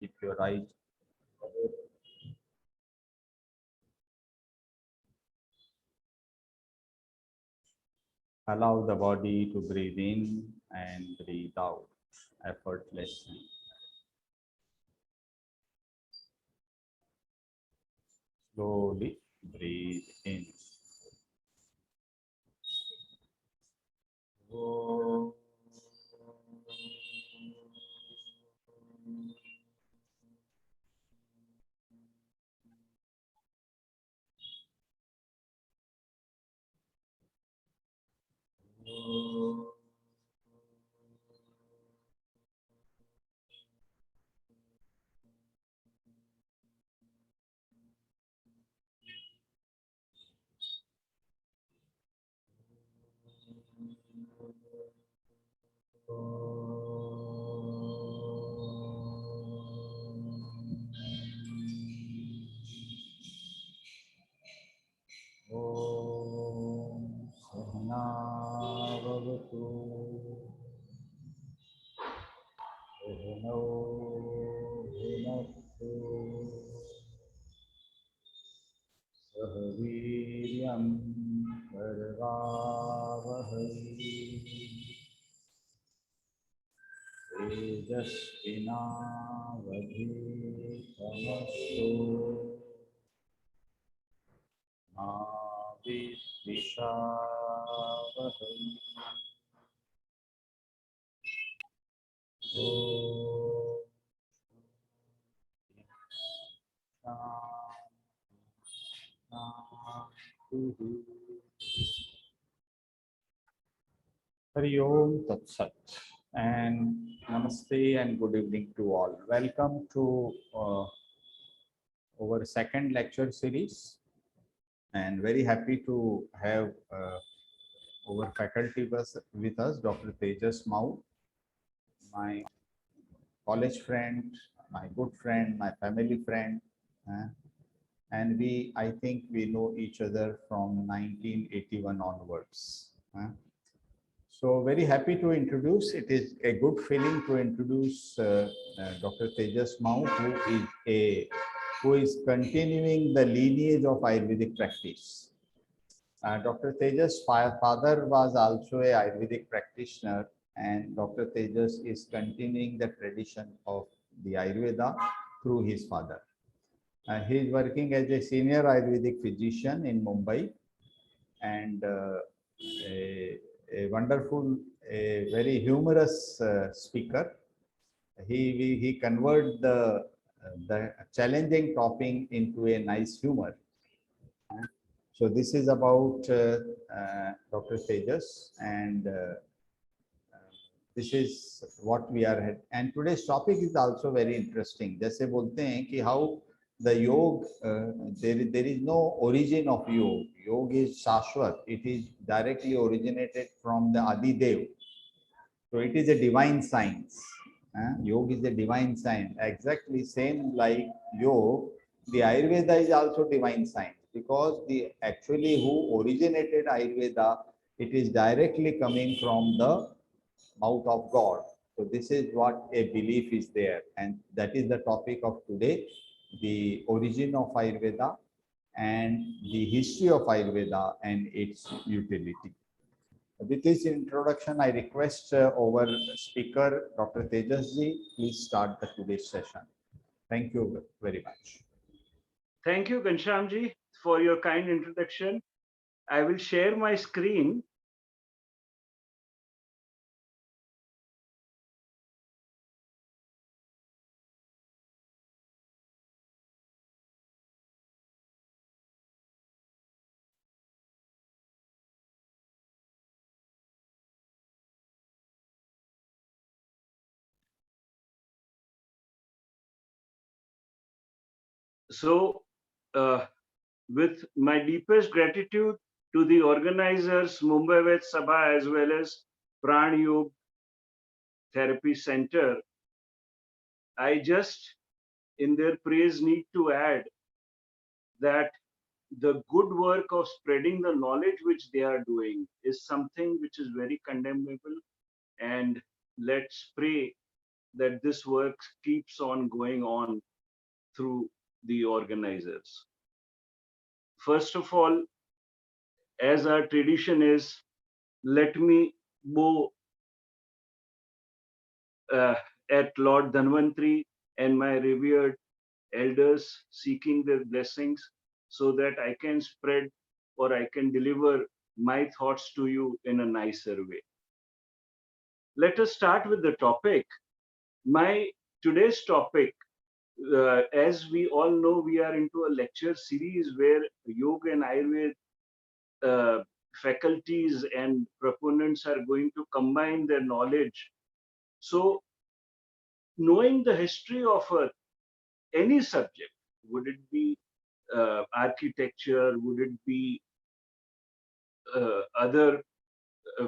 Keep your eyes. Allow the body to breathe in and breathe out effortlessly. Slowly breathe in. Oh. Sahaviryam Karvavahai Tejasvinavadhitamastu Ma Vidvishavahai. Hari Om Tat Sat, and Namaste and good evening to all. Welcome to our second lecture series, and very happy to have our faculty with us, Dr. Tejas Maun, my college friend, my good friend, my family friend, and I think we know each other from 1981 onwards. So very happy to introduce. It is a good feeling to introduce Dr. Tejas Maun, who is continuing the lineage of Ayurvedic practice. Dr. Tejas' father was also a Ayurvedic practitioner, and Dr. Tejas is continuing the tradition of the Ayurveda through his father. He is working as a senior Ayurvedic physician in Mumbai, and a wonderful, a very humorous speaker. He converts the challenging topic into a nice humor. So this is about Dr. Tejas, and this is what we are. And today's topic is also very interesting. जैसे बोलते हैं कि how the yoga, there is no origin of yoga. Yoga is Shashwat. It is directly originated from the Adi Dev. So it is a divine science. Yoga is a divine science. Exactly same like yoga, the Ayurveda is also divine science, because the actually who originated Ayurveda, it is directly coming from the mouth of God. So this is what a belief is there, and that is the topic of today, the origin of Ayurveda and the history of Ayurveda and its utility. With this introduction, I request our speaker, Dr. Tejas ji, please start the today's session. Thank you very much. Thank you, Ghanshyam ji, for your kind introduction. I will share my screen. So, with my deepest gratitude to the organizers, Mumbai Sabha, as well as Prana Therapy Center, I just, in their praise, need to add that the good work of spreading the knowledge which they are doing is something which is very condemnable. And let's pray that this work keeps on going on through the organizers. First of all, as our tradition is, let me bow uh, at Lord Dhanvantri and my revered elders, seeking their blessings so that I can spread or I can deliver my thoughts to you in a nicer way. Let us start with the topic. My today's topic, as we all know, we are into a lecture series where yoga and Ayurveda faculties and proponents are going to combine their knowledge. So, knowing the history of any subject, would it be architecture, would it be other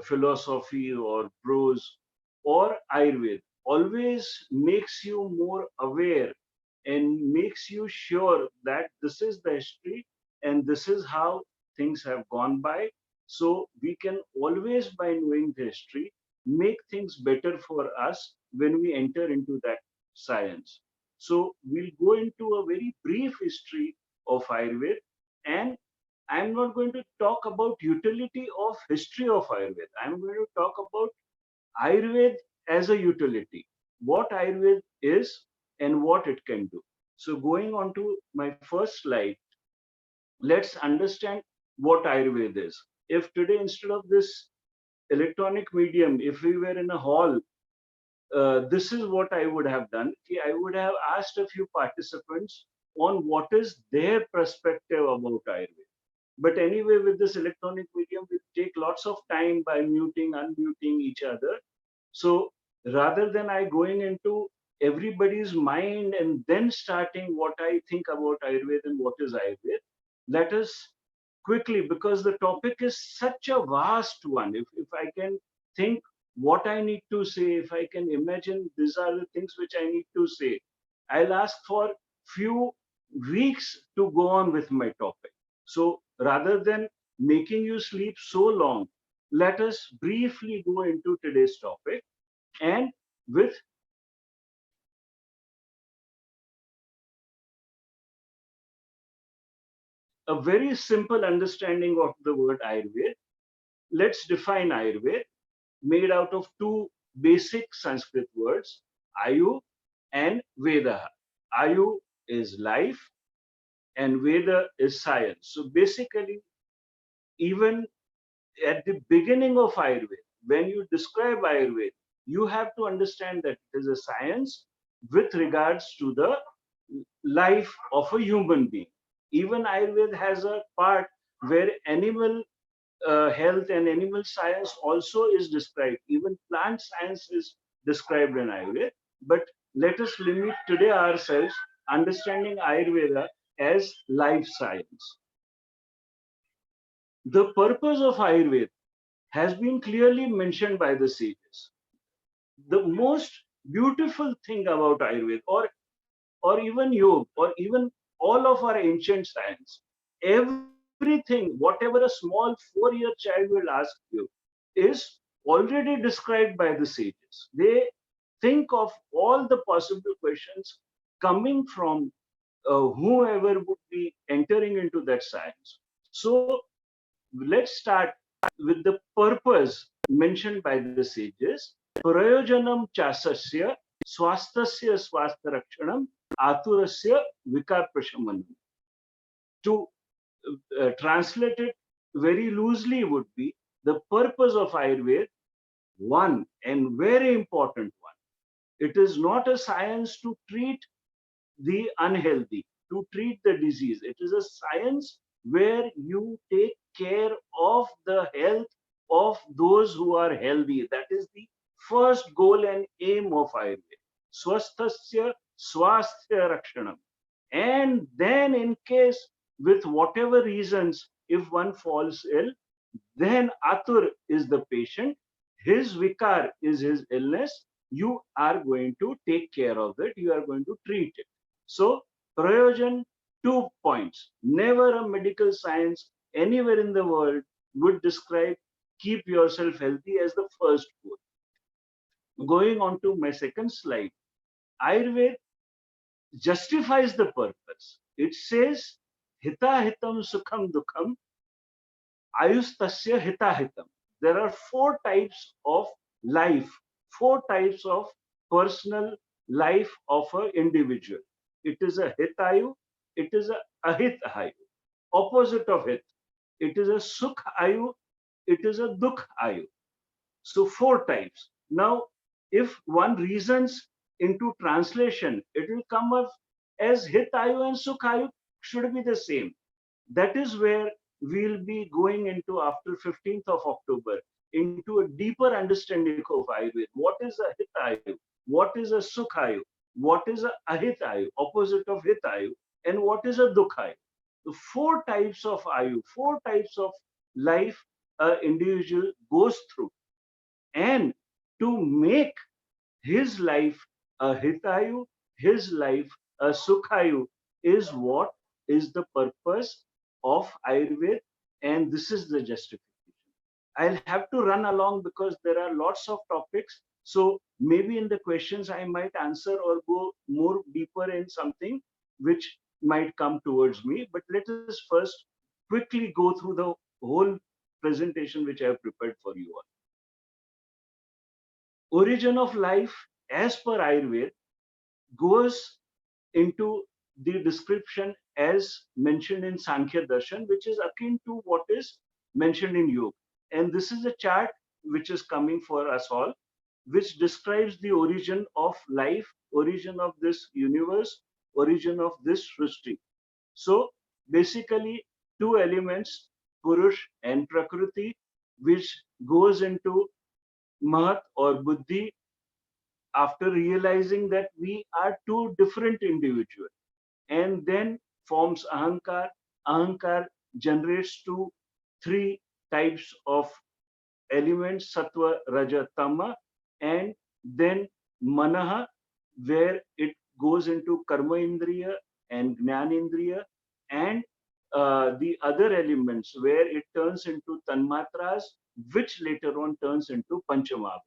philosophy or prose or Ayurveda, always makes you more aware and makes you sure that this is the history and this is how things have gone by. So we can always, by knowing the history, make things better for us when we enter into that science. So we'll go into a very brief history of Ayurveda, and I'm not going to talk about utility of history of Ayurveda. I'm going to talk about Ayurveda as a utility, what Ayurveda is and what it can do. So going on to my first slide, let's understand what Ayurveda is. If today, instead of this electronic medium, if we were in a hall, this is what I would have done. I would have asked a few participants on what is their perspective about Ayurveda. But anyway, with this electronic medium, we take lots of time by muting, unmuting each other. So rather than I going into everybody's mind and then starting what I think about Ayurveda and what is Ayurveda, let us quickly, because the topic is such a vast one. If I can think what I need to say, if I can imagine these are the things which I need to say, I'll ask for few weeks to go on with my topic. So rather than making you sleep so long, let us briefly go into today's topic, and with a very simple understanding of the word Ayurveda, let's define Ayurveda, made out of two basic Sanskrit words, Ayu and Veda. Ayu is life and Veda is science. So basically, even at the beginning of Ayurveda, when you describe Ayurveda, you have to understand that it is a science with regards to the life of a human being. Even Ayurveda has a part where animal health and animal science also is described. Even plant science is described in Ayurveda. But let us limit today ourselves understanding Ayurveda as life science. The purpose of Ayurveda has been clearly mentioned by the sages. The most beautiful thing about Ayurveda, or even yoga, or even all of our ancient science, everything, whatever a small 4-year child will ask you, is already described by the sages. They think of all the possible questions coming from whoever would be entering into that science. So let's start with the purpose mentioned by the sages. Prayojanam chasasya swastasya swastarakshanam aturasya vikarprashamanam. To translate it very loosely would be the purpose of Ayurveda, one and very important one. It is not a science to treat the unhealthy, to treat the disease. It is a science where you take care of the health of those who are healthy. That is the first goal and aim of Ayurveda. Swasthasya swasthya rakshanam. And then, in case, with whatever reasons, if one falls ill, then Atur is the patient, his vikar is his illness. You are going to take care of it, you are going to treat it. So, Prayojan, 2 points. Never a medical science anywhere in the world would describe keep yourself healthy as the first goal. Going on to my second slide, Ayurveda justifies the purpose. It says, hita hitam sukham dukham ayustasya hita hitam. There are four types of life, four types of personal life of an individual. It is a hitayu, it is a ahit ayu, opposite of hit. It is a sukh ayu, it is a dukh ayu. So four types. Now, if one reasons into translation, it will come up as hitayu and sukhayu should be the same. That is where we'll be going into after 15th of October into a deeper understanding of Ayurveda. What is a hitayu? What is a sukhayu? What is a ahitayu, opposite of hitayu? And what is a dukhayu? The four types of ayu, four types of life an individual goes through. And to make his life a hitayu, his life a sukhayu, is what is the purpose of Ayurveda, and this is the justification. I'll have to run along because there are lots of topics. So maybe in the questions I might answer or go more deeper in something which might come towards me. But let us first quickly go through the whole presentation which I have prepared for you all. Origin of life as per Ayurveda goes into the description as mentioned in Sankhya Darshan, which is akin to what is mentioned in Yoga. And this is a chart which is coming for us all, which describes the origin of life, origin of this universe, origin of this Srishti. So basically, two elements, Purush and Prakriti, which goes into Mahat or Buddhi after realizing that we are two different individuals, and then forms Ahankar. Ahankar generates to three types of elements, Sattva, Raja, Tama, and then Manaha, where it goes into Karma Indriya and Jnanindriya, and the other elements where it turns into Tanmatras, which later on turns into Panchamabhuta.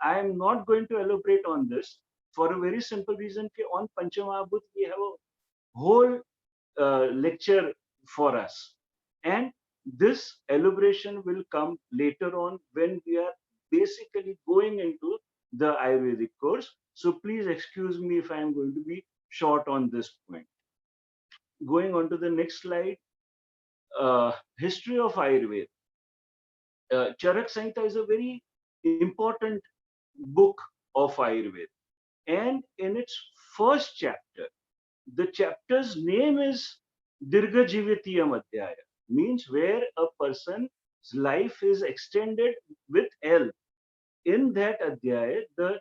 I am not going to elaborate on this for a very simple reason. On Panchamabhut we have a whole lecture for us, and this elaboration will come later on when we are basically going into the Ayurvedic course. So please excuse me if I am going to be short on this point. Going on to the next slide, history of Ayurveda. Charak Samhita is a very important book of Ayurveda. And in its first chapter, the chapter's name is Dirgha Jivatiyam Adhyaya, means where a person's life is extended with health. In that Adhyaya, the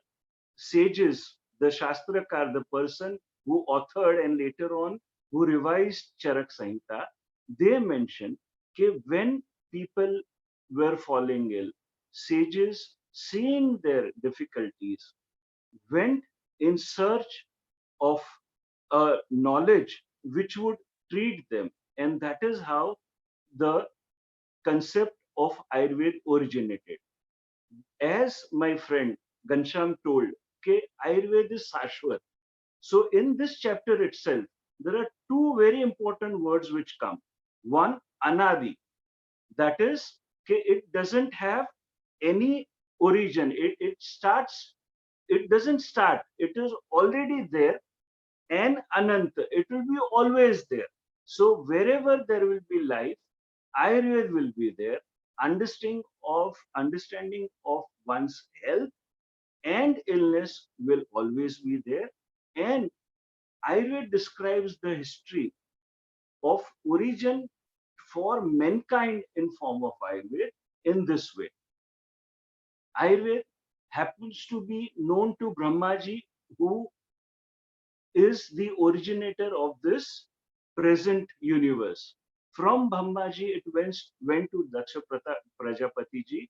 sages, the Shastrakar, the person who authored and later on who revised Charak Samhita, they mention that when people were falling ill, sages, seeing their difficulties, went in search of a knowledge which would treat them. And that is how the concept of Ayurveda originated. As my friend Gansham told, okay, Ayurveda is Shashwat. So in this chapter itself, there are two very important words which come. One, Anadi. That is, okay, it doesn't have any origin. It doesn't start. It is already there, and Ananta. It will be always there. So wherever there will be life, Ayurveda will be there. Understanding of one's health and illness will always be there. And Ayurveda describes the history of origin for mankind in form of Ayurveda in this way. Ayurveda happens to be known to Brahmaji, who is the originator of this present universe. From Brahmaji, it went to Daksha Prajapati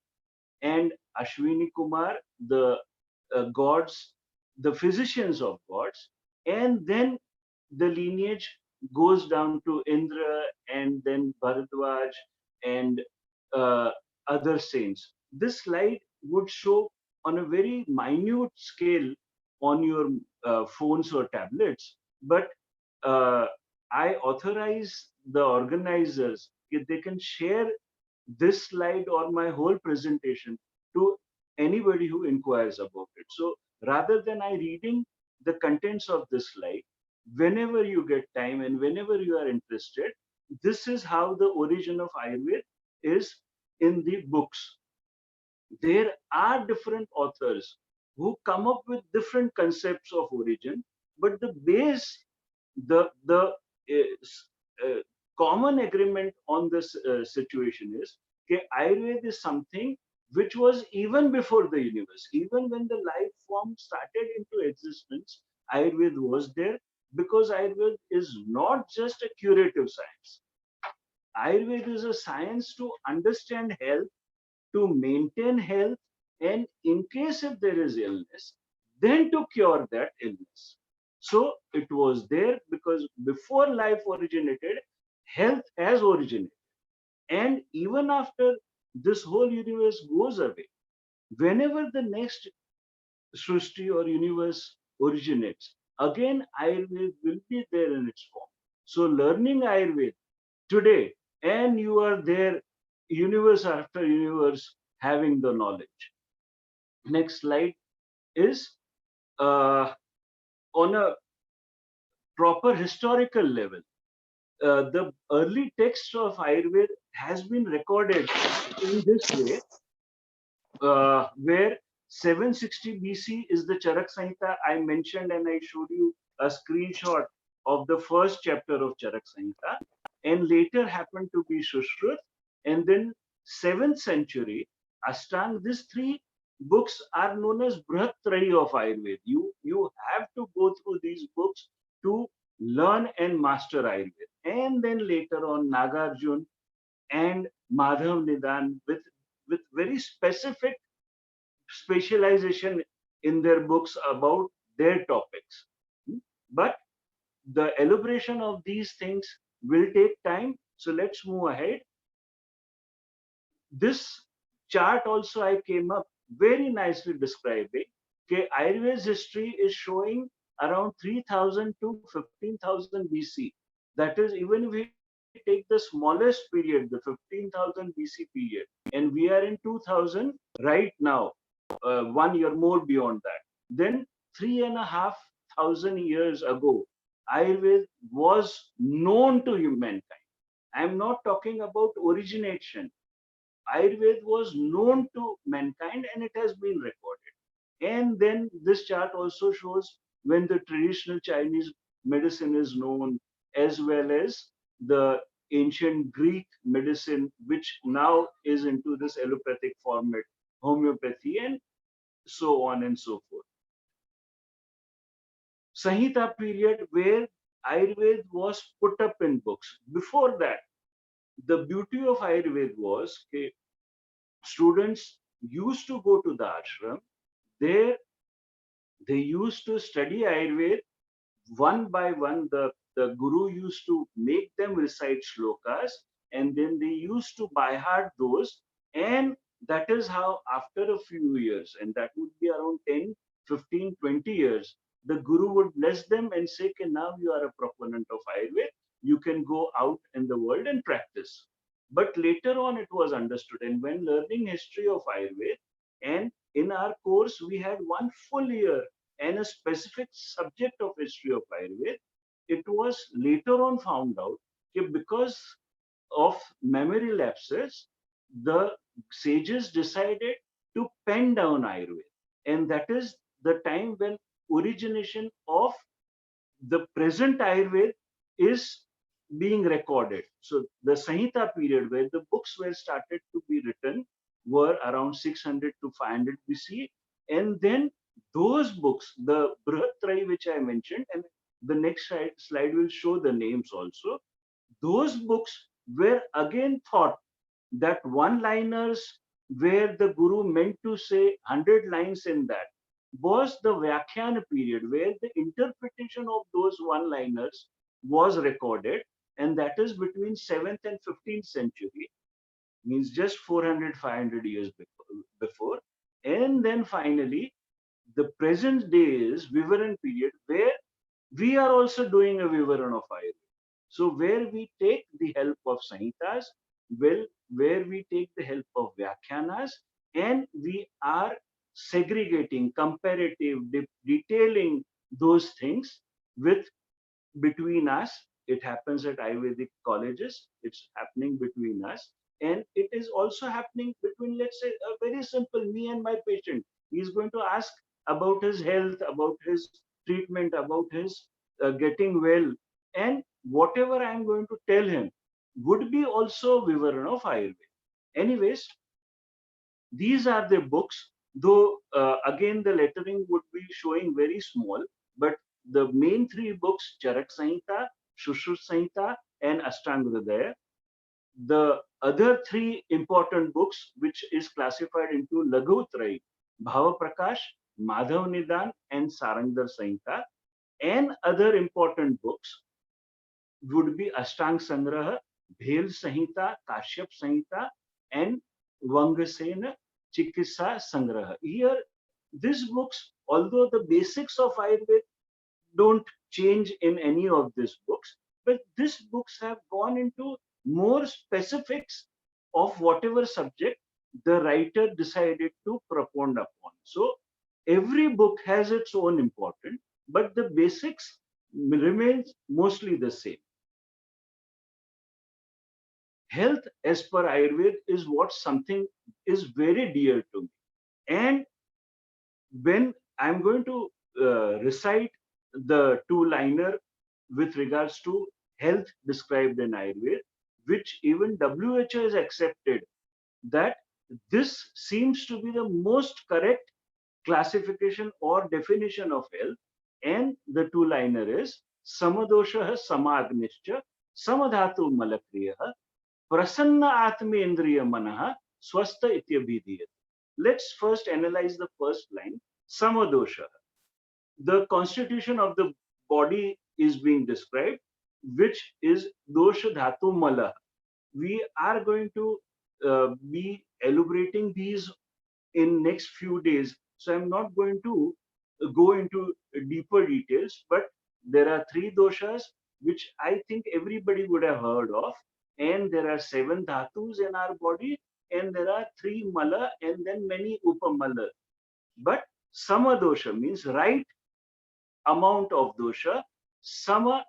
and Ashwini Kumar, the gods, the physicians of gods, and then the lineage goes down to Indra and then Bharadwaj and uh, other saints. This slide would show on a very minute scale on your phones or tablets, but uh, I authorize the organizers if they can share this slide or my whole presentation to anybody who inquires about it. So rather than I reading the contents of this slide, whenever you get time and whenever you are interested, this is how the origin of Ayurveda is in the books. There are different authors who come up with different concepts of origin, but the base, the common agreement on this situation is that Ayurveda is something which was even before the universe, even when the life form started into existence. Ayurveda was there, because Ayurveda is not just a curative science. Ayurveda is a science to understand health, to maintain health, and in case if there is illness, then to cure that illness. So it was there because before life originated, health has originated. And even after this whole universe goes away, whenever the next Srishti or universe originates, again Ayurveda will be there in its form. So learning Ayurveda today, and you are there universe after universe having the knowledge. Next slide is on a proper historical level. The early text of Ayurveda has been recorded in this way, where 760 BC is the Charak Samhita I mentioned, and I showed you a screenshot of the first chapter of Charak Samhita, and later happened to be Shushruta, and then 7th century Ashtang. These three books are known as Brihatrayi of Ayurveda. You have to go through these books to learn and master Ayurveda, and then later on Nagarjun and Madhav Nidan with very specific specialization in their books about their topics. But the elaboration of these things will take time. So let's move ahead. This chart also I came up very nicely describing. Okay, Ayurveda's history is showing around 3000 to 15,000 BC. That is, even if we take the smallest period, the 15,000 BC period, and we are in 2000 right now, 1 year more beyond that, then 3,500 years ago, Ayurveda was known to mankind. I'm not talking about origination. Ayurveda was known to mankind and it has been recorded. And then this chart also shows when the traditional Chinese medicine is known, as well as the ancient Greek medicine, which now is into this allopathic format, homeopathy, and so on and so forth. Samhita period where Ayurveda was put up in books. Before that, the beauty of Ayurveda was okay, students used to go to the ashram. There, they used to study Ayurveda one by one. The guru used to make them recite shlokas, and then they used to by heart those. And that is how, after a few years, and that would be around 10, 15, 20 years, the guru would bless them and say, okay, now you are a proponent of Ayurveda. You can go out in the world and practice. But later on, it was understood. And when learning history of Ayurveda, and in our course, we had 1 full year and a specific subject of history of Ayurveda, it was later on found out that because of memory lapses, the sages decided to pen down Ayurveda. And that is the time when origination of the present Ayurveda is being recorded. So the Samhita period where the books were started to be written were around 600 to 500 BC. And then those books, the Brihatrayi which I mentioned, and the next slide will show the names also. Those books were again thought that one-liners where the guru meant to say 100 lines in that was the Vyakhyana period where the interpretation of those one-liners was recorded, and that is between 7th and 15th century, means just 400, 500 years before. And then finally, the present day is Vivaran period, where we are also doing a Vivaran of Ayurveda. So where we take the help of Samhitas, well, where we take the help of Vyakhyanas, and we are segregating, comparative, detailing those things with between us. It happens at Ayurvedic colleges. It's happening between us. And it is also happening between, let's say, a very simple me and my patient. He's going to ask about his health, about his treatment, about his getting well. And whatever I'm going to tell him would be also Vivaran of Ayurveda. Anyways, these are the books, though again the lettering would be showing very small, but the main three books, Charak Samhita, Shushruta Samhita, and Ashtanga Hridaya. The other three important books, which is classified into Laghutrayi, Bhava Prakash, Madhav Nidan, and Sarangdar Samhita, and other important books would be Ashtang Sangraha, Bhel Samhita, Kashyap Samhita, and Vangasena Chikitsa Sangraha. Here, these books, although the basics of Ayurveda don't change in any of these books, but these books have gone into more specifics of whatever subject the writer decided to propound upon. So every book has its own importance, but the basics remains mostly the same. Health as per Ayurveda is what something is very dear to me. And when I'm going to recite the two-liner with regards to health described in Ayurveda, which even WHO has accepted that this seems to be the most correct classification or definition of health. And the two-liner is Samadosha Samagnischa Samadhatu Malakriya Prasanna Atmendriya Manaha Swastha Ityabhidiyat. Let's first analyze the first line, Samadosha. The constitution of the body is being described, which is Dosha Dhatu Mala. We are going to be elaborating these in next few days. So I'm not going to go into deeper details, but there are three doshas which I think everybody would have heard of, and there are 7 dhatus in our body, and there are 3 mala, and then many upamala. But sama dosha means right amount of dosha, sama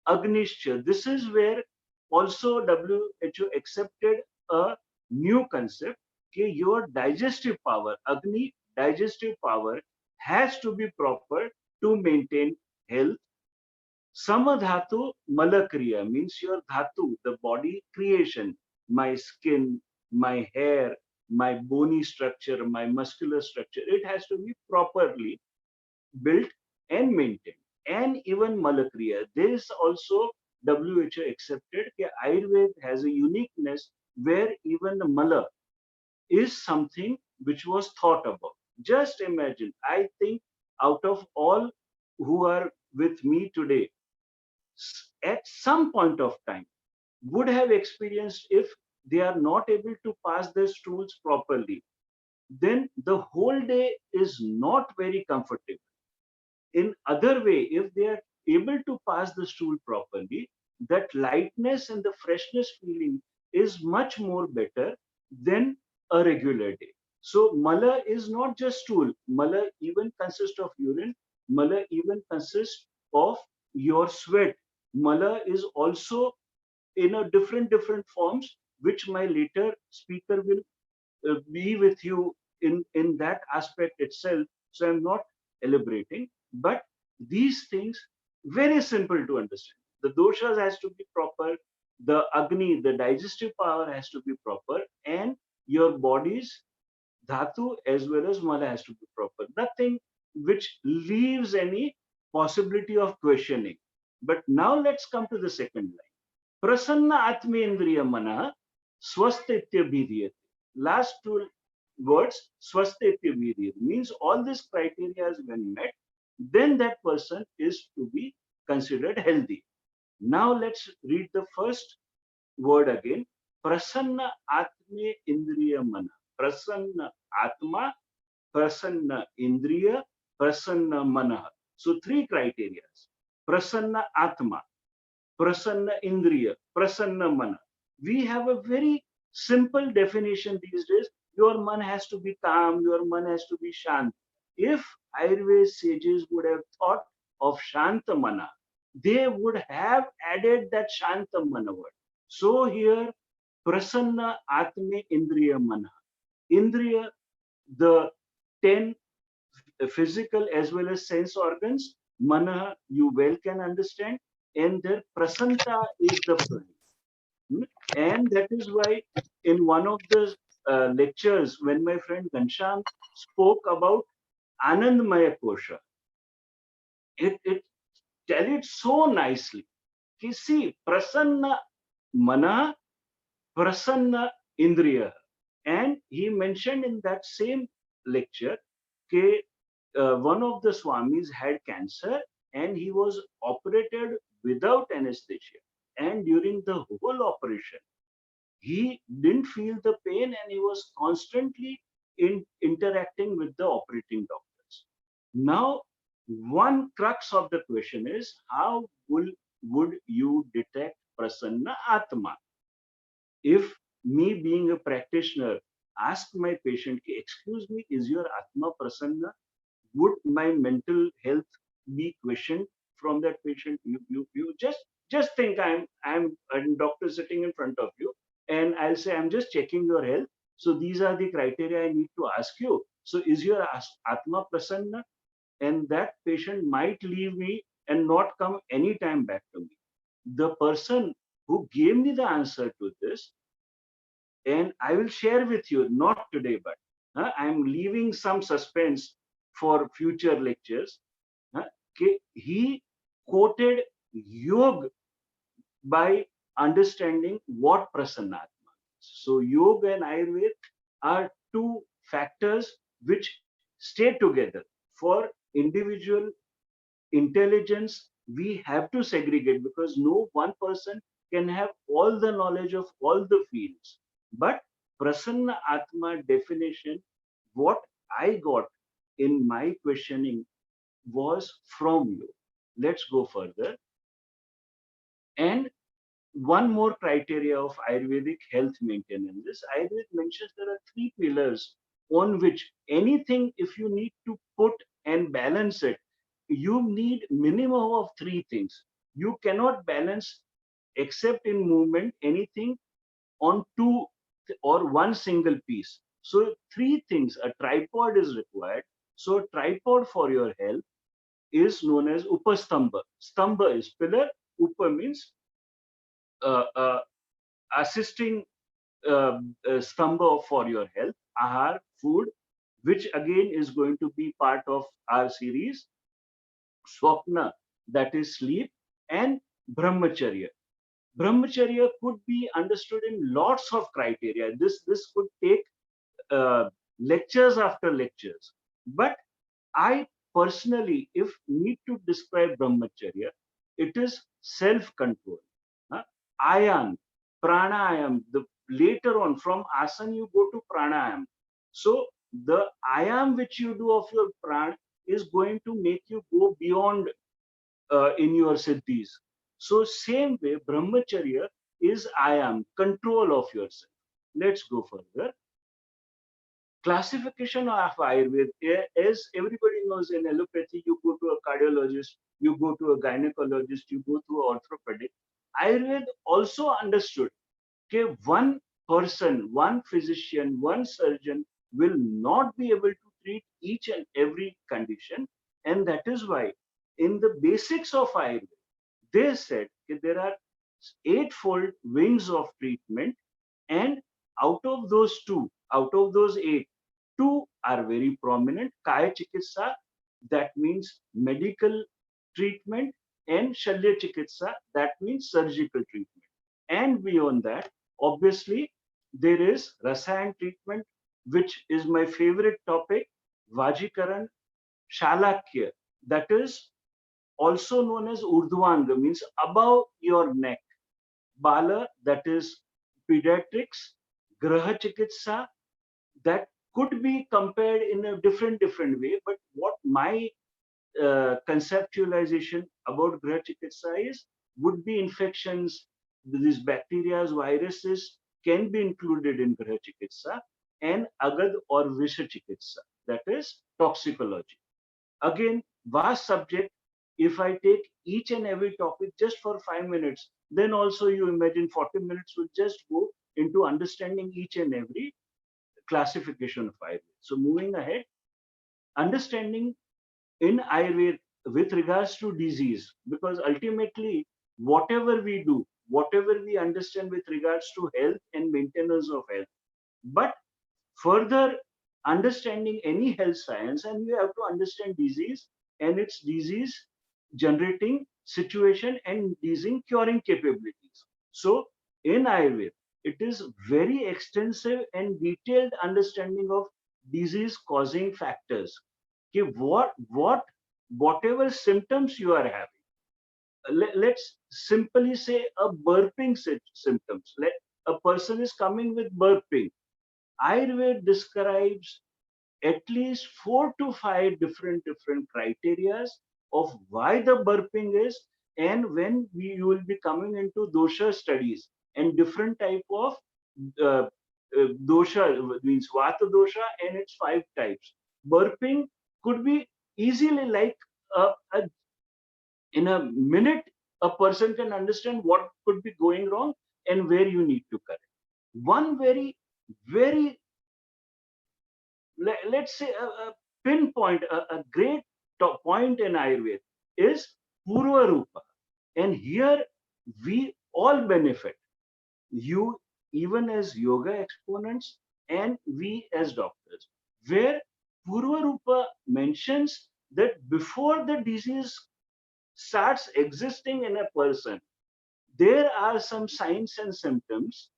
agnishya. This is where also WHO accepted a new concept. Okay, your digestive power, agni digestive power, has to be proper to maintain health. Samadhatu malakriya means your dhatu, the body creation, my skin, my hair, my bony structure, my muscular structure. It has to be properly built and maintained. And even malakriya. This also WHO accepted that Ayurveda has a uniqueness where even the mala is something which was thought about. Just imagine, I think out of all who are with me today, at some point of time, would have experienced if they are not able to pass their stools properly, then the whole day is not very comfortable. In other way, if they are able to pass the stool properly, that lightness and the freshness feeling is much more better than a regular day. So mala is not just stool. Mala even consists of urine. Mala even consists of your sweat. Mala is also in a different forms, which my later speaker will be with you in that aspect itself. So I'm not elaborating, but these things very simple to understand. The doshas has to be proper, the agni, the digestive power has to be proper, and your body's dhatu as well as mala has to be proper. Nothing which leaves any possibility of questioning. But now let's come to the second line. Prasanna Atmendriya Mana Swastitya Bhidiyate. Last two words, Swastitya Bhidiyate, means all these criteria has been met, then that person is to be considered healthy. Now let's read the first word again. Prasanna Atme Indriya Mana. Prasanna Atma, Prasanna Indriya, prasanna manah. So three criteria: prasanna atma, prasanna indriya, prasanna mana. We have a very simple definition these days. Your man has to be calm, your man has to be shant. If Ayurveda sages would have thought of shanta mana, they would have added that shanta mana word. So here, prasanna atme indriya mana. Indriya, the 10 physical as well as sense organs. Mana, you well can understand. And their prasanta is the prana. And that is why in one of the lectures, when my friend Gansham spoke about Anandmaya Kosha, it tell it so nicely. You see, prasanna mana, prasanna indriya. And he mentioned in that same lecture that one of the Swamis had cancer and he was operated without anesthesia. And during the whole operation, he didn't feel the pain and he was constantly interacting with the operating doctors. Now, one crux of the question is how would you detect prasanna atma? If me being a practitioner ask my patient, excuse me, is your atma prasanna? Would my mental health be questioned from that patient? You just think I'm a doctor sitting in front of you, and I'll say I'm just checking your health. So these are the criteria I need to ask you. So is your atma prasanna? And that patient might leave me and not come anytime back to me. The person who gave me the answer to this, and I will share with you, not today, but I'm leaving some suspense for future lectures. He quoted yoga by understanding what prasanatma is. So yoga and Ayurveda are two factors which stay together. For individual intelligence, we have to segregate because no one person can have all the knowledge of all the fields. But prasanna atma definition, what I got in my questioning was from you. Let's go further. And one more criteria of Ayurvedic health maintenance is Ayurveda mentions there are three pillars on which anything, if you need to put and balance it, you need minimum of three things. You cannot balance except in movement anything on two or one single piece. So three things, a tripod is required. So tripod for your health is known as upastamba. Stamba is pillar, upa means uh, uh, assisting stamba for your health, ahar, food, which again is going to be part of our series, swapna, that is sleep, and brahmacharya. Brahmacharya could be understood in lots of criteria. This could take lectures after lectures. But I personally, if need to describe brahmacharya, it is self-control. Ayam, pranayam. The later on from asana you go to pranayam. So the ayam which you do of your pran is going to make you go beyond in your siddhis. So same way, brahmacharya is ayam, control of yourself. Let's go further. Classification of Ayurveda, as everybody knows, in allopathy, you go to a cardiologist, you go to a gynecologist, you go to an orthopedic. Ayurveda also understood that one person, one physician, one surgeon will not be able to treat each and every condition. And that is why in the basics of Ayurveda, they said that there are eightfold wings of treatment, and out of those two, out of those eight, two are very prominent. Kaya Chikitsa, that means medical treatment, and Shalya Chikitsa, that means surgical treatment. And beyond that, obviously, there is Rasayan treatment, which is my favorite topic, Vajikaran, Shalakya, that is also known as Urdhwanga, means above your neck. Bala, that is pediatrics, Graha Chikitsa, that could be compared in a different way. But what my conceptualization about Graha Chikitsa is, would be infections, these bacteria, viruses can be included in Graha Chikitsa, and Agad or Visha Chikitsa, that is toxicology. Again, vast subject. If I take each and every topic just for 5 minutes, then also you imagine 40 minutes will just go into understanding each and every classification of Ayurveda. So moving ahead, understanding in Ayurveda with regards to disease, because ultimately, whatever we do, whatever we understand with regards to health and maintenance of health, but further understanding any health science, and we have to understand disease and its disease generating situation and disease curing capabilities. So in Ayurveda, it is very extensive and detailed understanding of disease causing factors. Okay, whatever symptoms you are having, let's simply say a burping symptoms. A person is coming with burping. Ayurveda describes at least 4 to 5 different criterias of why the burping is, and when you will be coming into dosha studies and different type of uh, dosha, means vata dosha and its 5 types. Burping could be easily like a in a minute a person can understand what could be going wrong and where you need to correct. One very let's say a pinpoint, a great point in Ayurveda is Purva Rupa. And here we all benefit, you even as yoga exponents and we as doctors, where Purva Rupa mentions that before the disease starts existing in a person, there are some signs and symptoms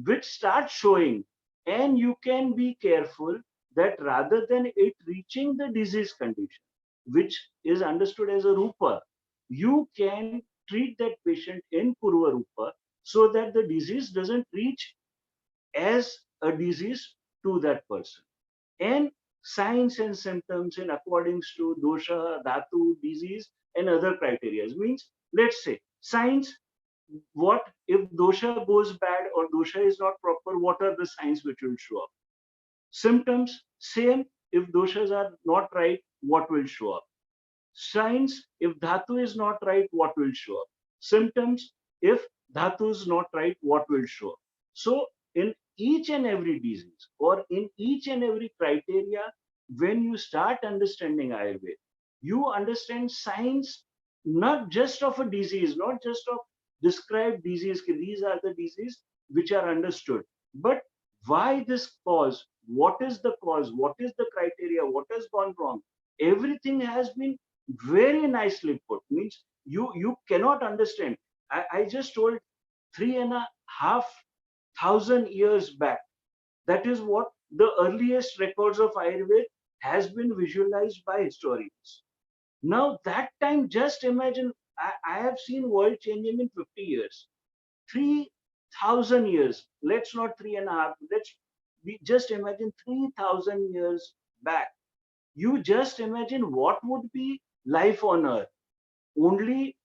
which start showing, and you can be careful that rather than it reaching the disease condition, which is understood as a rupa, you can treat that patient in purva rupa so that the disease doesn't reach as a disease to that person. And signs and symptoms in according to dosha, dhatu, disease, and other criteria means, let's say signs, what if dosha goes bad or dosha is not proper, what are the signs which will show up? Symptoms, same, if doshas are not right, what will show up? Signs, if dhatu is not right, what will show up? Symptoms, if dhatu is not right, what will show up? So in each and every disease or in each and every criteria, when you start understanding Ayurveda, you understand signs not just of a disease, not just of described disease, these are the disease which are understood, but why this cause, what is the cause, what is the criteria, what has gone wrong, everything has been very nicely put. Means you cannot understand. I just told 3,500 years back, that is what the earliest records of Ayurveda has been visualized by historians. Now that time, just imagine, I have seen world changing in 50 years. 3,000 years, let's not 3.5, let's we just imagine 3,000 years back. You just imagine what would be life on earth. Only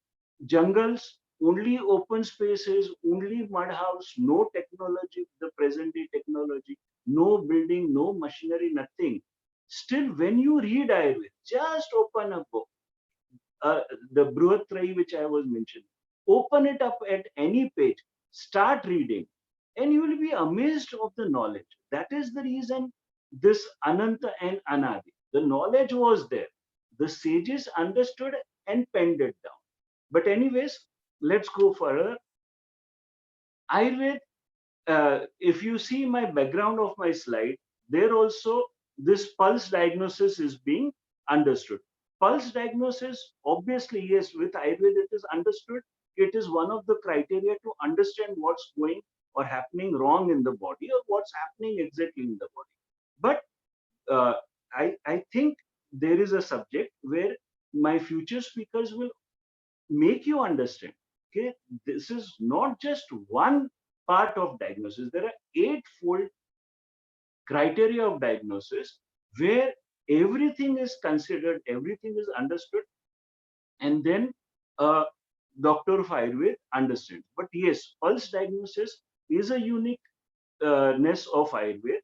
jungles, only open spaces, only mud house, no technology, the present day technology, no building, no machinery, nothing. Still, when you read Ayurveda, just open a book, uh, the Bruhatrayi which I was mentioning, open it up at any page, start reading, and you will be amazed of the knowledge. That is the reason this Ananta and Anadi, the knowledge was there. The sages understood and penned it down. But anyways, let's go further. Ayurveda, if you see my background of my slide, there also this pulse diagnosis is being understood. Pulse diagnosis, obviously, yes, with Ayurveda it is understood. It is one of the criteria to understand what's going or happening wrong in the body or what's happening exactly in the body. But I think there is a subject where my future speakers will make you understand. Okay, this is not just one part of diagnosis. There are eightfold criteria of diagnosis where everything is considered, everything is understood, and then a doctor of Ayurveda understands. But yes, pulse diagnosis is a uniqueness of Ayurveda.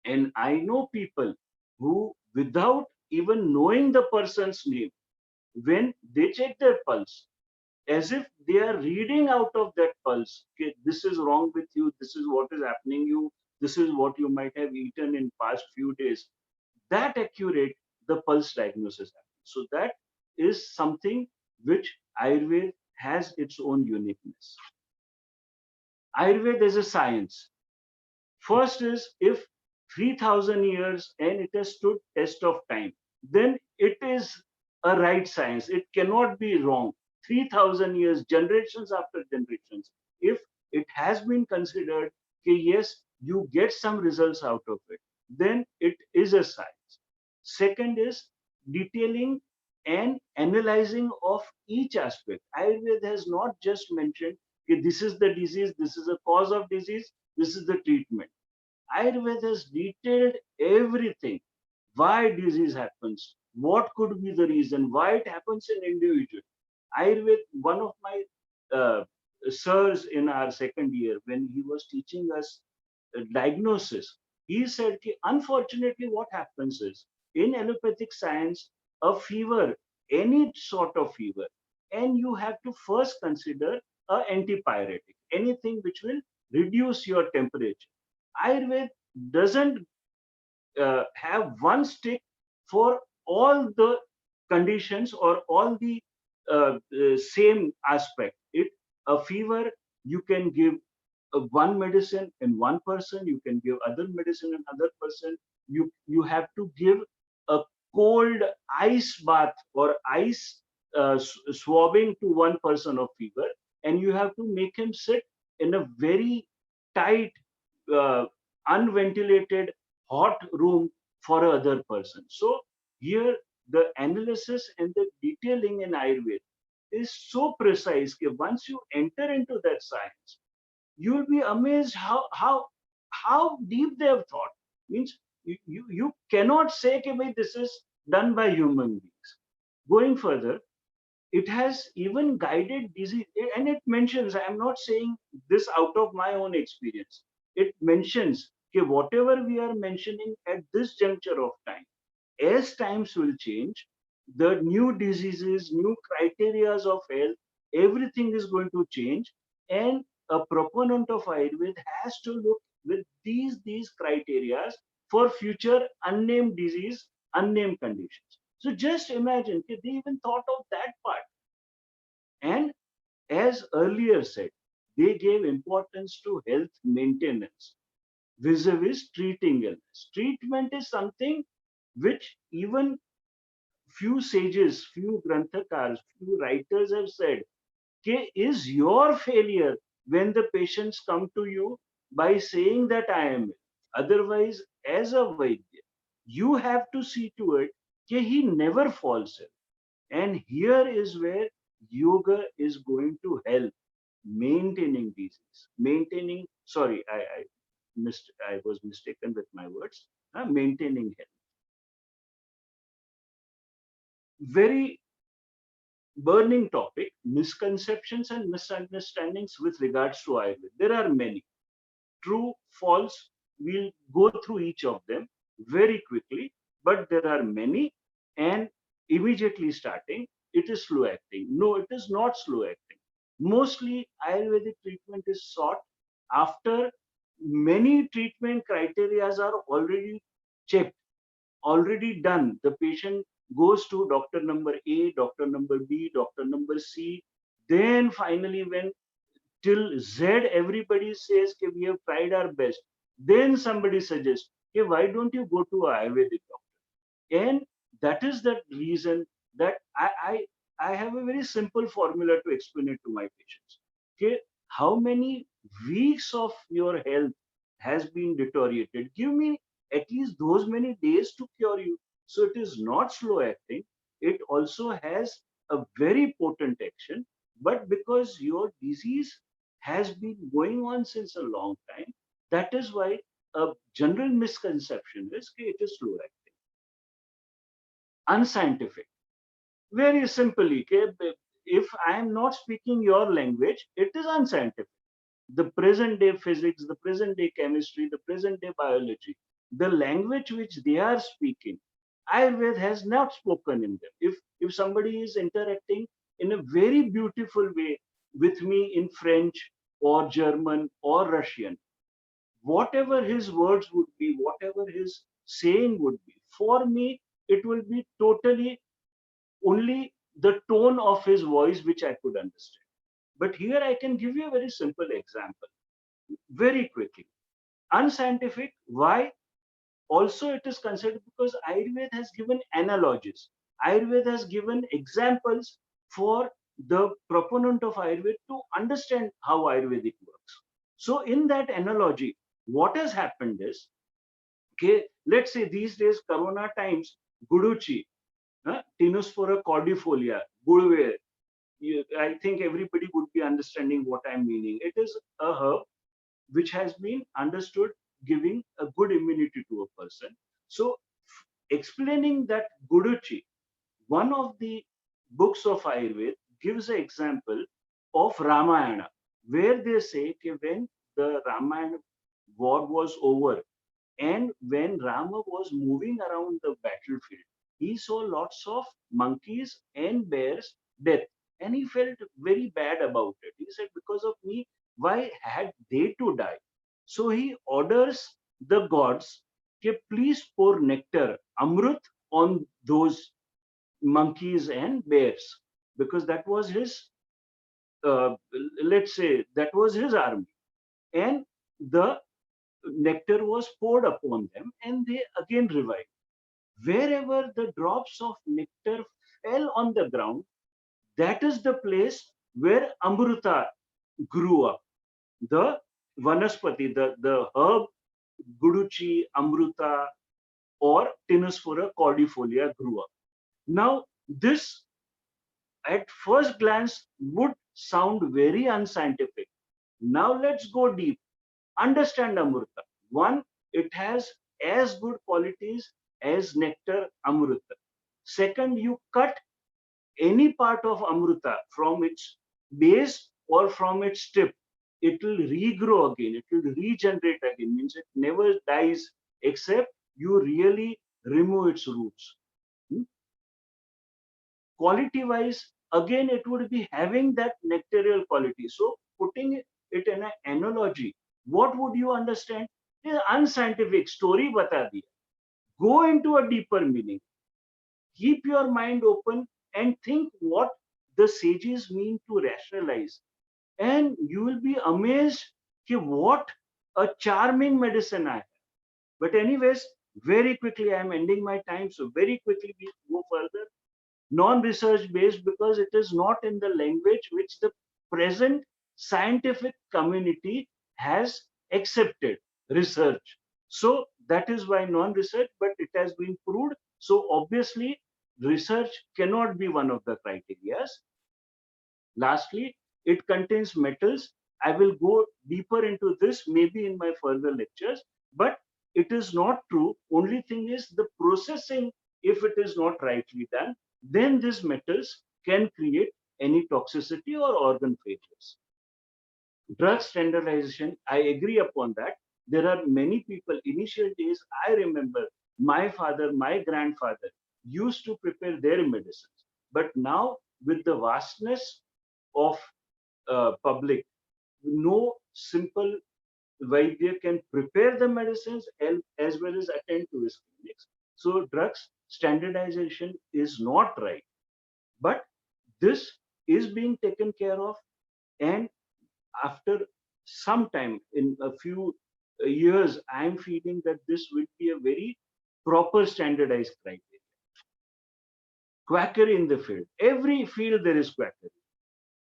And I know people who, without even knowing the person's name, when they check their pulse, as if they are reading out of that pulse, okay, this is wrong with you, this is what is happening you, this is what you might have eaten in past few days. That accurate the pulse diagnosis happens. So that is something which Ayurveda has its own uniqueness. Ayurveda is a science. First is, if 3000 years and it has stood test of time, then it is a right science. It cannot be wrong. 3000 years, generations after generations, if it has been considered, okay, yes, you get some results out of it, then it is a science. Second is detailing and analyzing of each aspect. Ayurveda has not just mentioned, okay, this is the disease, this is the cause of disease, this is the treatment. Ayurveda has detailed everything. Why disease happens, what could be the reason, why it happens in individual. Ayurveda, one of my sirs in our second year, when he was teaching us diagnosis, he said, unfortunately, what happens is in allopathic science, a fever, any sort of fever, and you have to first consider a antipyretic, anything which will reduce your temperature. Ayurveda doesn't have one stick for all the conditions or all the same aspect. It a fever, you can give one medicine in one person, you can give other medicine in other person. You have to give a cold ice bath or ice swabbing to one person of fever, and you have to make him sit in a very tight uh, unventilated hot room for other person. So here the analysis and the detailing in Ayurveda is so precise that once you enter into that science, you'll be amazed how deep they have thought. Means you cannot say that this is done by human beings. Going further, it has even guided disease, and it mentions, I'm not saying this out of my own experience, it mentions, okay, whatever we are mentioning at this juncture of time, as times will change, the new diseases, new criterias of health, everything is going to change, and a proponent of Ayurveda has to look with these criterias for future unnamed disease, unnamed conditions. So just imagine, okay, they even thought of that part. And as earlier said, they gave importance to health maintenance vis-a-vis treating illness. Treatment is something which even few sages, few granthakars, few writers have said, okay, is your failure when the patients come to you by saying that I am ill. Otherwise, as a Vaidya, you have to see to it that he never falls ill. And here is where yoga is going to help maintaining disease, maintaining, sorry, I was mistaken with my words, maintaining health. Very burning topic, misconceptions and misunderstandings with regards to Ayurveda. There are many. True, false, we'll go through each of them very quickly, but there are many, and immediately starting, it is slow acting. No, it is not slow acting. Mostly Ayurvedic treatment is sought after many treatment criteria are already checked, already done. The patient goes to doctor number A, doctor number B, doctor number C. Then finally, when till Z, everybody says, okay, we have tried our best. Then somebody suggests, okay, why don't you go to an Ayurvedic doctor? And that is the reason that I have a very simple formula to explain it to my patients. Okay, how many weeks of your health has been deteriorated? Give me at least those many days to cure you. So it is not slow acting. It also has a very potent action, but because your disease has been going on since a long time, that is why a general misconception is that it is slow acting, unscientific. Very simply, if I am not speaking your language, it is unscientific. The present day physics, the present day chemistry, the present day biology, the language which they are speaking, Ayurveda has not spoken in them. If somebody is interacting in a very beautiful way with me in French or German or Russian, whatever his words would be, whatever his saying would be, for me, it will be totally only the tone of his voice which I could understand. But here I can give you a very simple example, very quickly. Unscientific, why? Also, it is considered because Ayurveda has given analogies. Ayurveda has given examples for the proponent of Ayurveda to understand how Ayurvedic works. So, in that analogy, what has happened is, okay, let's say these days, Corona times, Guduchi, Tinospora cordifolia, Gudware, I think everybody would be understanding what I'm meaning. It is a herb which has been understood giving a good immunity to a person. So, explaining that Guduchi, one of the books of Ayurveda gives an example of Ramayana, where they say that when the Ramayana war was over and when Rama was moving around the battlefield, he saw lots of monkeys and bears death. And he felt very bad about it. He said, because of me, why had they to die? So he orders the gods, okay, please pour nectar, amrut, on those monkeys and bears. Because that was his, let's say, that was his army. And the nectar was poured upon them and they again revived. Wherever the drops of nectar fell on the ground, that is the place where Amruta grew up. The Vanaspati, the herb Guduchi, Amruta, or Tinospora cordifolia grew up. Now, this at first glance would sound very unscientific. Now, let's go deep. Understand Amruta. One, it has as good qualities as nectar Amruta. Second, you cut any part of Amruta from its base or from its tip, it will regrow again, it will regenerate again, means it never dies except you really remove its roots. Hmm? Quality wise, again, it would be having that nectarial quality. So, putting it in an analogy, what would you understand? This unscientific story bata diya. Go into a deeper meaning. Keep your mind open and think what the sages mean to rationalize. And you will be amazed कि what a charming medicine I have. But anyways, very quickly, I am ending my time. So very quickly we go further. Non-research based because it is not in the language which the present scientific community has accepted research. So that is why non-research, but it has been proved. So obviously, research cannot be one of the criteria. Lastly, it contains metals. I will go deeper into this maybe in my further lectures, but it is not true. Only thing is the processing, if it is not rightly done, then these metals can create any toxicity or organ failures. Drug standardization, I agree upon that. There are many people, initial days, I remember my father, my grandfather used to prepare their medicines. But now, with the vastness of public, no simple Vaidya can prepare the medicines as well as attend to his clinics. So, drugs standardization is not right. But this is being taken care of, and after some time, in a few years, I am feeling that this will be a very proper standardized criteria. Quackery in the field. Every field there is quackery.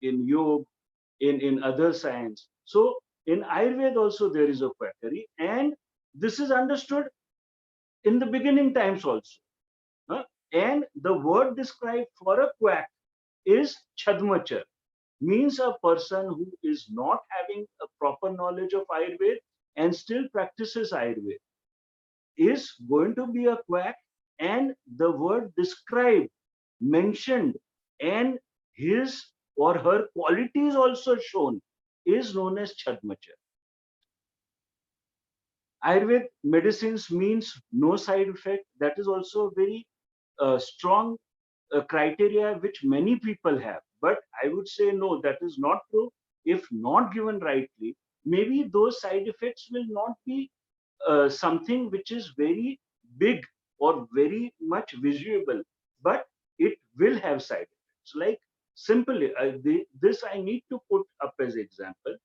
In yoga, in other science. So in Ayurveda also there is a quackery, and this is understood in the beginning times also. And the word described for a quack is chadmachar, means a person who is not having a proper knowledge of Ayurveda and still practices Ayurveda is going to be a quack, and the word described, mentioned, and his or her qualities also shown is known as Chadmachar. Ayurved medicines means no side effect. That is also a very strong criteria which many people have. But I would say no, that is not true. If not given rightly, maybe those side effects will not be something which is very big or very much visible, but it will have side effects. Like simply, this I need to put up as example.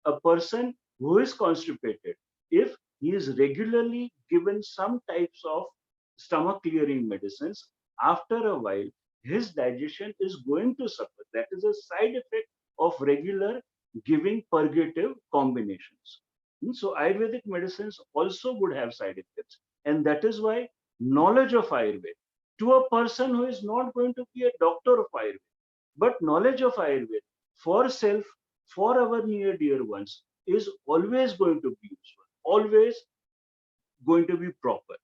A person who is constipated, if he is regularly given some types of stomach clearing medicines, after a while, his digestion is going to suffer. That is a side effect of regular giving purgative combinations. So Ayurvedic medicines also would have side effects. And that is why knowledge of Ayurveda to a person who is not going to be a doctor of Ayurveda, but knowledge of Ayurveda for self, for our near dear ones is always going to be useful, always going to be proper.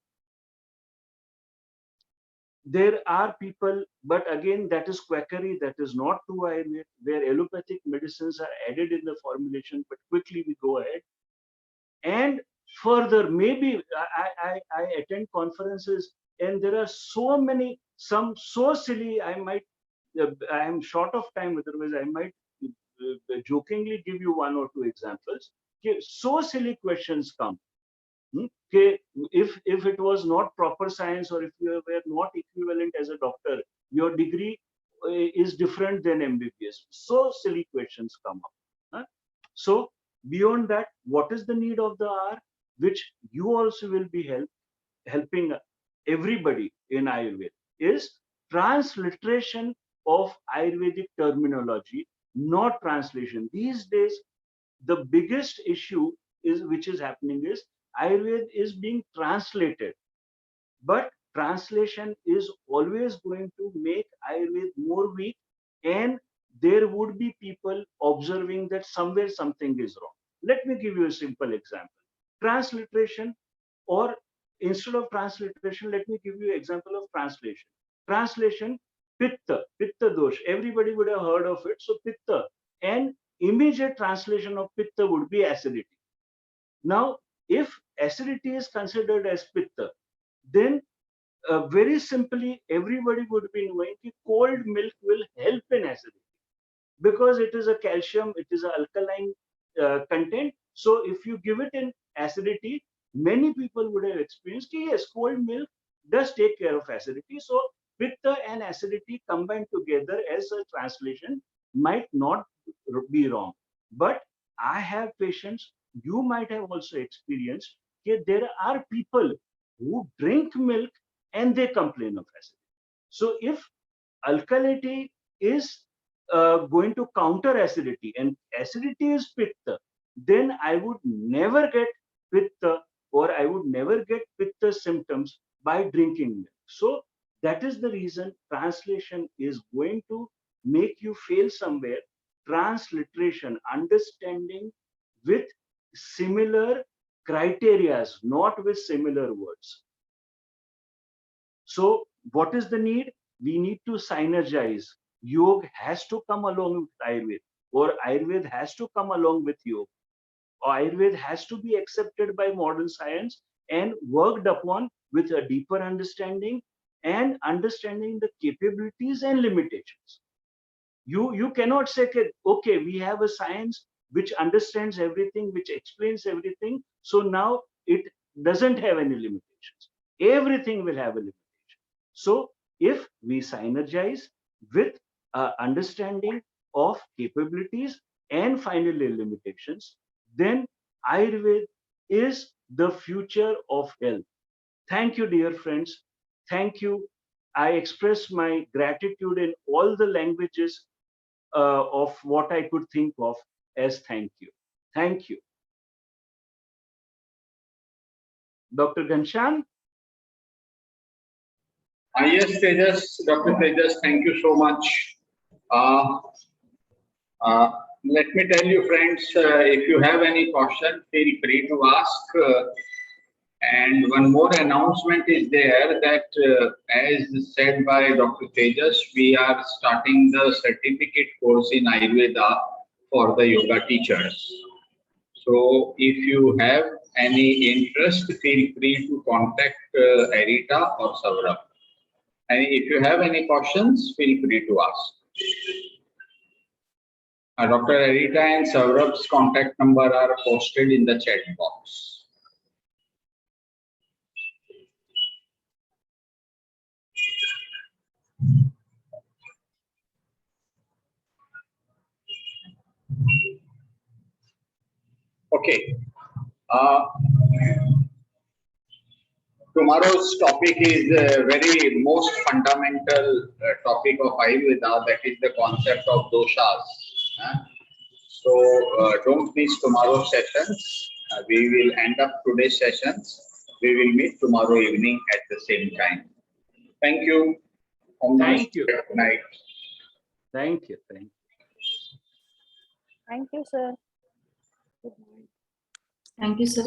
There are people, but again, that is quackery, that is not true Ayurveda, where allopathic medicines are added in the formulation, but quickly we go ahead. And further, maybe I attend conferences and there are so many, some so silly, I am short of time, otherwise I might jokingly give you one or two examples. Okay, so silly questions come. Okay, if it was not proper science, or if you were not equivalent as a doctor, your degree is different than MBBS. So silly questions come up. Huh? So beyond that, what is the need of the hour, which you also will be helping everybody in Ayurveda, is transliteration of Ayurvedic terminology, not translation. These days, the biggest issue is which is happening is Ayurveda is being translated, but translation is always going to make Ayurveda more weak, and there would be people observing that somewhere something is wrong. Let me give you a simple example. Transliteration, or instead of transliteration, let me give you an example of translation. Translation, pitta dosh. Everybody would have heard of it. So pitta, and immediate translation of pitta would be acidity. Now, if acidity is considered as pitta, then very simply everybody would be knowing that cold milk will help in acidity, because it is a calcium, it is an alkaline content. So if you give it in acidity, many people would have experienced, yes, cold milk does take care of acidity. So pitta and acidity combined together as a translation might not be wrong. But I have patients, you might have also experienced, there are people who drink milk and they complain of acidity. So if alkalinity is going to counter acidity, and acidity is pitta, then I would never get pitta, or I would never get pitta symptoms by drinking milk. So that is the reason translation is going to make you fail somewhere. Transliteration, understanding with similar criterias, not with similar words. So what is the need? We need to synergize. Yoga has to come along with Ayurveda, or Ayurveda has to come along with yoga. Ayurveda has to be accepted by modern science and worked upon with a deeper understanding, and understanding the capabilities and limitations. You cannot say, okay, we have a science which understands everything, which explains everything, so now it doesn't have any limitations. Everything will have a limitation. So if we synergize with understanding of capabilities and finally limitations, then Ayurveda is the future of health. Thank you, dear friends. Thank you. I express my gratitude in all the languages of what I could think of as thank you. Thank you. Dr. Ghanshyam? Yes, Tejas, Dr. Tejas, thank you so much. Uh, Let me tell you, friends, if you have any question, feel free to ask. And one more announcement is there that, as said by Dr. Tejas, we are starting the certificate course in Ayurveda for the yoga teachers. So if you have any interest, feel free to contact Arita or Saurabh. And if you have any questions, feel free to ask. Dr. Arita and Saurabh's contact number are posted in the chat box. Okay. Tomorrow's topic is very most fundamental topic of Ayurveda, that is the concept of doshas. So don't miss tomorrow's sessions. We will end up today's sessions. We will meet tomorrow evening at the same time. Thank you. Thank you. Good night. Thank you. Thank you. Thank you, sir. Thank you, sir.